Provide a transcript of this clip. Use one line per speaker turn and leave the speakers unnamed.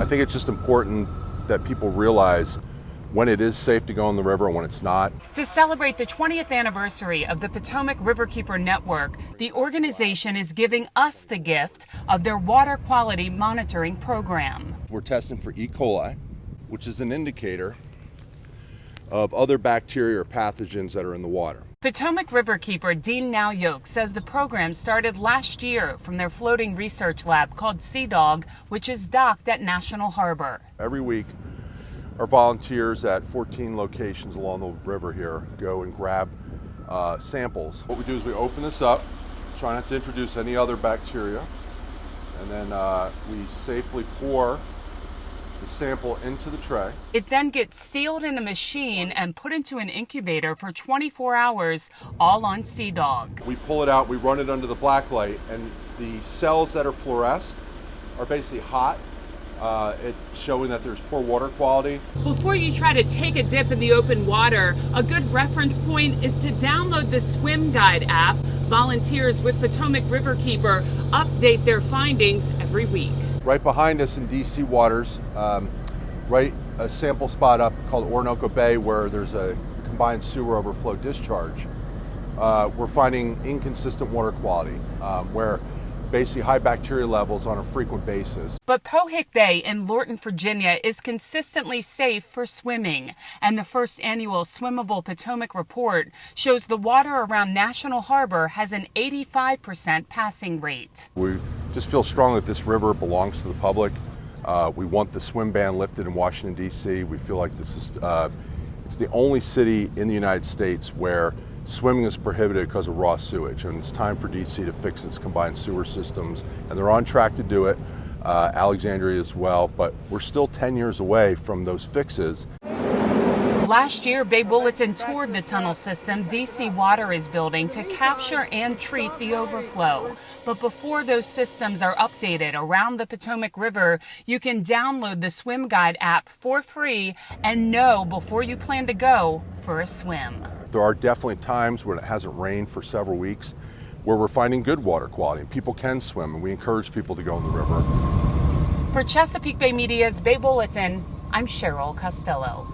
think it's just important that people realize when it is safe to go in the river and when it's not.
To celebrate the 20th anniversary of the Potomac Riverkeeper Network, the organization is giving us the gift of their water quality monitoring program.
We're testing for E. coli, which is an indicator of other bacteria or pathogens that are in the water.
Potomac Riverkeeper Dean Nowyoke says the program started last year from their floating research lab called Sea Dog, which is docked at National Harbor.
Every week, our volunteers at 14 locations along the river here go and grab samples. What we do is we open this up, try not to introduce any other bacteria, and then we safely pour the sample into the tray.
It then gets sealed in a machine and put into an incubator for 24 hours, all on Sea Dog.
We pull it out, we run it under the black light, and the cells that are fluoresced are basically hot. It's showing that there's poor water quality.
Before you try to take a dip in the open water, a good reference point is to download the Swim Guide app. Volunteers with Potomac Riverkeeper update their findings every week.
Right behind us in DC waters, right a sample spot up called Orinoco Bay where there's a combined sewer overflow discharge. We're finding inconsistent water quality where basically high bacteria levels on a frequent basis.
But Potomac Bay in Lorton, Virginia is consistently safe for swimming. And the first annual Swimmable Potomac report shows the water around National Harbor has an 85% passing rate.
We just feel strongly that this river belongs to the public. We want the swim ban lifted in Washington, D.C. We feel like this is it's the only city in the United States where swimming is prohibited because of raw sewage, and it's time for DC to fix its combined sewer systems, and they're on track to do it. Alexandria as well, but we're still 10 years away from those fixes.
Last year, Bay Bulletin toured the tunnel system DC Water is building to capture and treat the overflow. But before those systems are updated around the Potomac River, you can download the Swim Guide app for free and know before you plan to go for a swim.
There are definitely times when it hasn't rained for several weeks where we're finding good water quality and people can swim, and we encourage people to go in the river.
For Chesapeake Bay Media's Bay Bulletin, I'm Cheryl Costello.